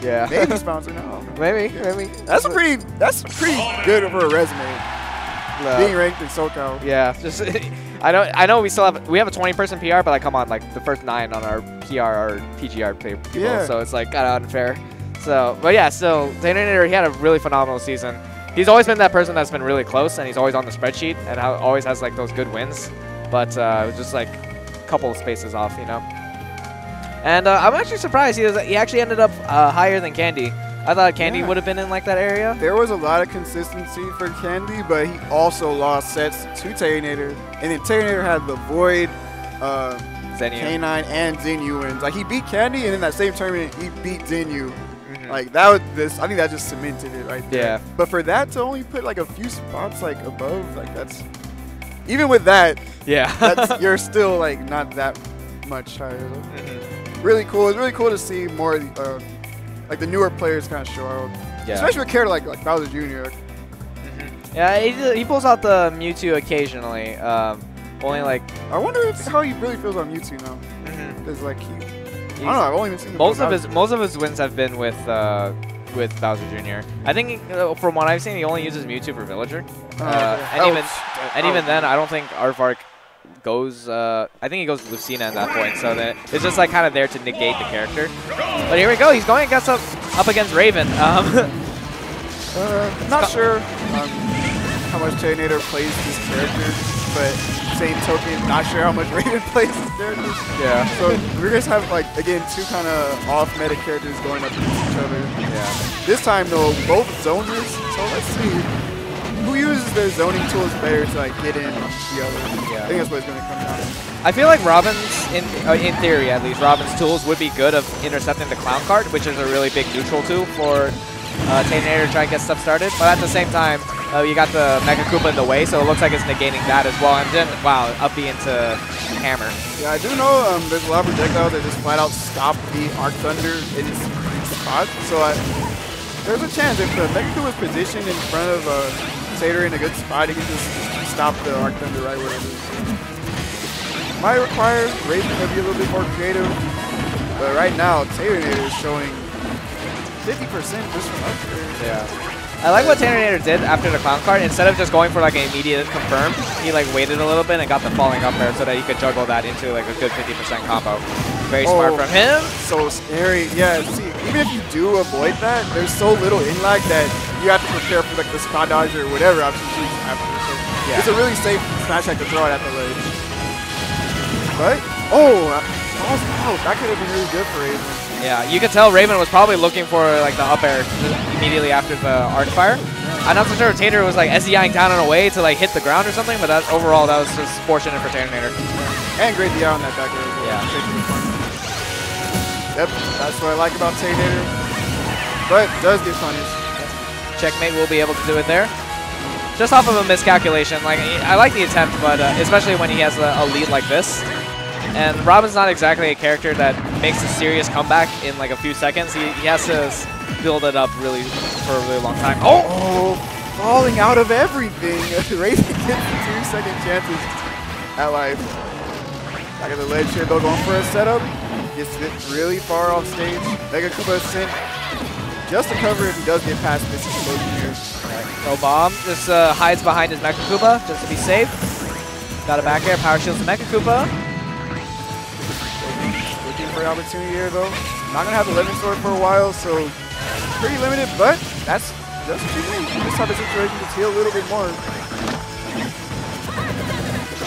Yeah. Maybe sponsor now. Maybe. That's pretty good for a resume. Being ranked in SoCal. Yeah, just I know we have a 20-person PR, but like come on, like the first 9 on our PR are PGR people, Yeah. so it's like kind of unfair. So, but yeah, so Taternator, he had a really phenomenal season. He's always been that person that's been really close, and he's always on the spreadsheet, and always has like those good wins, but just like a couple of spaces off, you know. And I'm actually surprised he actually ended up higher than Candy. I thought Candy would have been in like that area. There was a lot of consistency for Candy, but he also lost sets to Taternator. And then Taternator had the Void, K9, and Zinyu wins. Like he beat Candy, and in that same tournament, he beat Zinyu. Like that was I think that just cemented it right there. Yeah. But for that to only put like a few spots like above, like that's even with that, yeah, you're still like not that much higher. Really cool. It's really cool to see more like the newer players kind of show out. Yeah. Especially with character like Bowser Jr. Yeah, he pulls out the Mewtwo occasionally. Only like I wonder how he really feels on Mewtwo now. Because like I don't know. I've only been seeing most of his wins have been with Bowser Jr. I think from what I've seen, he only uses Mewtwo for Villager. And even then, I don't think Aardvark goes. I think he goes Lucina at that point. So that it's just like kind of there to negate the character. But here we go. He's going against up against Raven. Not sure how much Taternator plays this character, but same token, not sure how much Raven plays this character. Yeah. So we're going to have, like, again, 2 kind of off-meta characters going up against each other. Yeah. This time, though, both zoners. So let's see who uses their zoning tools better to, like, get in the other. Yeah. I think that's what it's going to come down to. I feel like Robin's, in theory at least, Robin's tools would be good of intercepting the Clown Cart, which is a really big neutral tool for Taternator to try and get stuff started. But at the same time, you got the Mega Koopa in the way, so it looks like it's negating that as well. And then, wow, up B into Hammer. Yeah, I do know there's a lot of projectiles that just flat out stop the Arc Thunder in its spot. So there's a chance if the Mega Koopa is positioned in front of Tater in a good spot, he can just stop the Arc Thunder right where it is. Might require Raven to be a little bit more creative, but right now, Taternator is showing 50% just from up there. Yeah. I like what Taternator did after the Clown Card. Instead of just going for like an immediate confirm, he like waited a little bit and got the falling up air so that he could juggle that into like a good 50% combo. Very smart from him. So scary. Yeah, see, even if you do avoid that, there's so little in lag that you have to prepare for like the spot dodge or whatever option you choose after. So yeah. It's a really safe smash hack to throw it at the ledge. But, that could have been really good for Raven. Yeah, you could tell Raven was probably looking for like the up air immediately after the Arc Fire. I'm not so sure if Tater was like SDIing down and away to like hit the ground or something, but overall that was just fortunate for Taternator. And great DI on that back air as well. Yeah. Yep, that's what I like about Taternator. But does get punished. Checkmate will be able to do it there. Just off of a miscalculation. Like I like the attempt, but especially when he has a lead like this. And Robin's not exactly a character that makes a serious comeback in like a few seconds. He has to build it up really for a really long time. Oh, falling out of everything. Raven gets 2-second chances at life. Back at the ledge here, though, going for a setup. Gets it really far off stage. Mega Koopa sent just to cover if he does get past this explosion here. No bomb. Just hides behind his Mega Koopa just to be safe. Got a back air. Power shields the Mega Koopa. For an opportunity here, though. Not gonna have the Living Sword for a while, so pretty limited, but that's just this type of situation to heal a little bit more.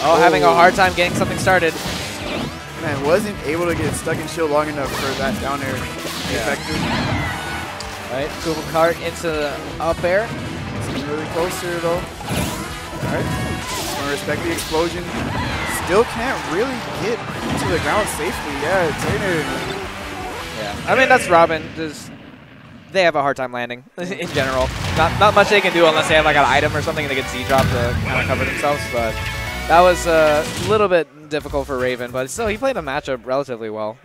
Oh, having a hard time getting something started. Man, wasn't able to get stuck in shield long enough for that down air to be effective. Alright, Koopa Cart into the up air. It's really close here, though. Alright, just wanna respect the explosion. Still can't really get to the ground safely. Yeah, Taternator. Yeah, I mean that's Robin. They have a hard time landing in general. Not much they can do unless they have like an item or something and they get Z-drop to kind of cover themselves. But that was a little bit difficult for Raven. But still, he played the matchup relatively well.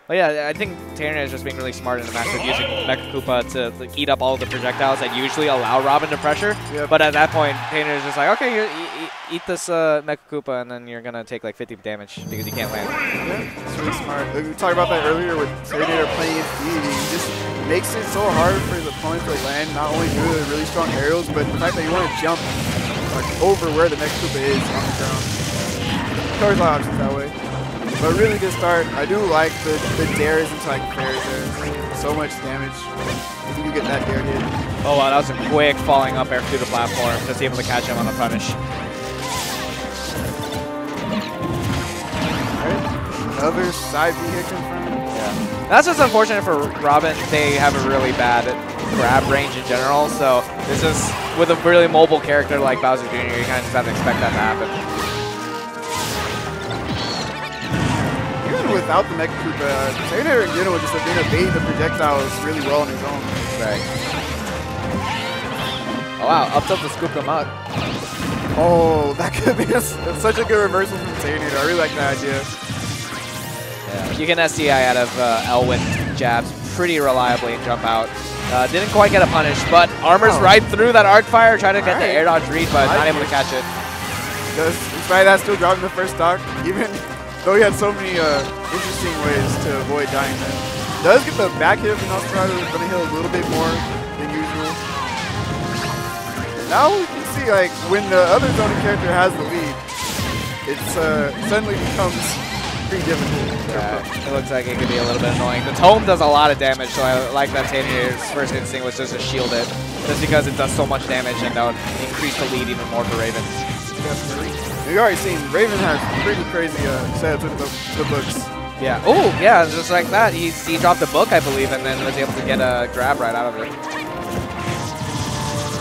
But yeah, I think Taternator is just being really smart in the matchup, using Mecha Koopa to like, eat up all of the projectiles that usually allow Robin to pressure. Yep. But at that point, Taternator is just like, okay, eat this Mecha Koopa, and then you're going to take like 50 damage because you can't land. Yeah, it's really smart. We talked about that earlier with Taternator playing Deity. makes it so hard for his opponent to land, not only due to really strong aerials, but the fact that you want to jump like over where the Mecha Koopa is on the ground. There's a lot of options that way. But really good start. I do like the dares into like fairs there. So much damage if you get that dare hit. Oh wow, that was a quick falling up air through the platform. Just able to catch him on a punish. Another side B hit confirmed. Yeah. That's just unfortunate for Robin. They have a really bad grab range in general, so this is, with a really mobile character like Bowser Jr., you kind of just have to expect that to happen. Even without the Mecha Koopa, Taternator in general just have been evading the projectiles really well on his own. Right. Oh wow, up tilt to scoop them out. Oh, that could be such a good reversal from Taternator. I really like that idea. Yeah, you can SDI out of Elwin jabs pretty reliably and jump out. Didn't quite get a punish, but armors right through that arc fire, trying to get the air dodge read, but not able to catch it. Despite that, still dropping the first stock, even though he had so many interesting ways to avoid dying there. Does get the back hit from Nosferatu, going to heal a little bit more than usual. Now we can see, like, when the other zoning character has the lead, it suddenly becomes pretty difficult. Yeah, it looks like it could be a little bit annoying. The tome does a lot of damage, so I like that Taternator's first instinct was just to shield it, just because it does so much damage, and that would increase the lead even more for Raven. Definitely. We've already seen Raven has pretty crazy setups with the books. Yeah. Oh, yeah, just like that. He dropped the book, I believe, and then was able to get a grab right out of it.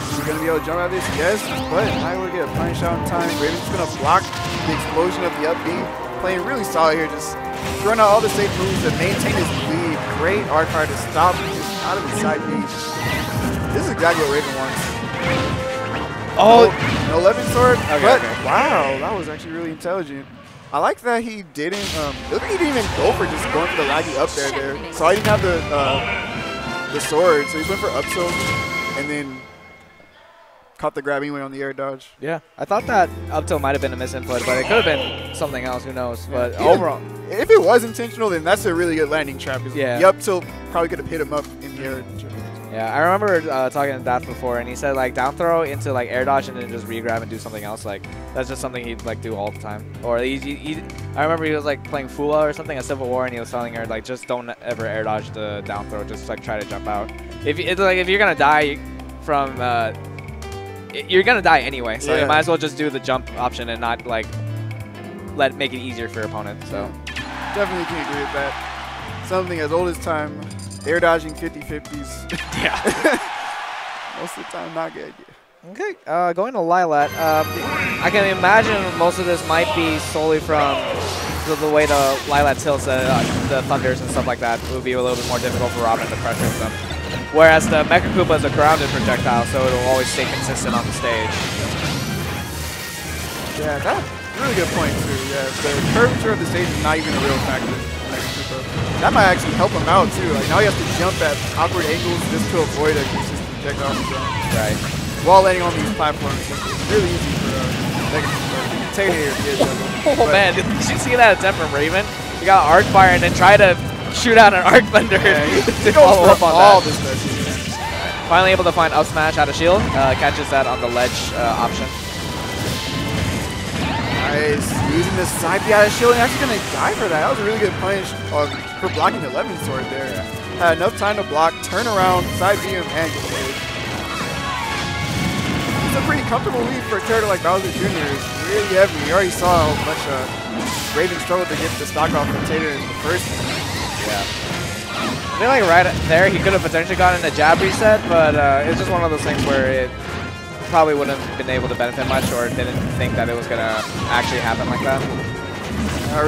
He's going to be able to jump out of this? Yes, but not able to get a punish out in time. Raven's going to block the explosion of the up B. Playing really solid here, just throwing out all the safe moves to maintain his lead. Great arc fire to stop out of his side B. This is exactly what Raven wants. Oh, no 11 sword, okay, but okay. Wow, that was actually really intelligent. I like that he didn't, it looked like he didn't even go for just going for the laggy up there. So I didn't have the sword, so he went for up tilt and then caught the grab anyway on the air dodge. Yeah, I thought that up tilt might have been a misinput, but it could have been something else, who knows. But yeah, overall, if it was intentional, then that's a really good landing trap. Yeah. The up tilt probably could have hit him up in the air. Yeah, I remember talking to Dath before, and he said like down throw into like air dodge and then just re-grab and do something else. Like that's just something he'd like do all the time. Or I remember he was like playing Fula or something at Civil War, and he was telling her like just don't ever air dodge the down throw, just like try to jump out. If you're gonna die from you're gonna die anyway, so you might as well just do the jump option and not like make it easier for your opponent. So definitely can agree with that. Something as old as time. Air dodging 50-50s. Yeah. Most of the time, not good. Okay, going to Lilat. I can imagine most of this might be solely from the way the Lilat tilts, the thunders and stuff like that. It would be a little bit more difficult for Robin to pressure them. Whereas the Mecha Koopa is a grounded projectile, so it'll always stay consistent on the stage. Yeah, that's a really good point, too. Yeah, the curvature of the stage is not even a real factor. That might actually help him out too. Like now he has to jump at awkward angles just to avoid a consistent projectile on the ground. Right. While landing on these platforms, it's really easy for Taternator. Oh man, did you see that attempt from Raven? He got arc fire and then try to shoot out an arc thunder to follow up on all that. This Finally able to find up smash out of shield. Catches that on the ledge option. Nice. Using the side B out of shield and actually going to die for that. That was a really good punish for blocking the 11 sword there. Had enough time to block, turn around, side B him, and get the lead. It's a pretty comfortable lead for a character like Bowser Jr. It's really heavy. You already saw how much Raven struggled to get the stock off of Tater in the first one. Yeah. I feel like right there he could have potentially gotten a jab reset, but it's just one of those things where it probably wouldn't have been able to benefit much, or didn't think that it was gonna actually happen like that. I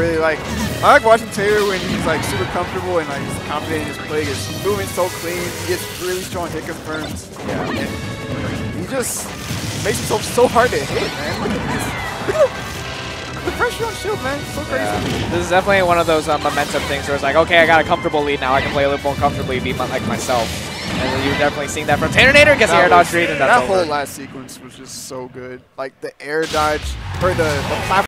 like watching Tater when he's like super comfortable and like he's confident in his play. He's moving so clean. He gets really strong hit confirms. Yeah, and he just makes himself so hard to hit, man. Look at this. The pressure on shield, man. It's so crazy. Yeah. This is definitely one of those momentum things where it's like, okay, I got a comfortable lead now. I can play a little more comfortably, be like myself. And you've definitely seen that from Taternator. Gets the air dodge read, and that's that over. whole last sequence was just so good. Like the air dodge, or the platform.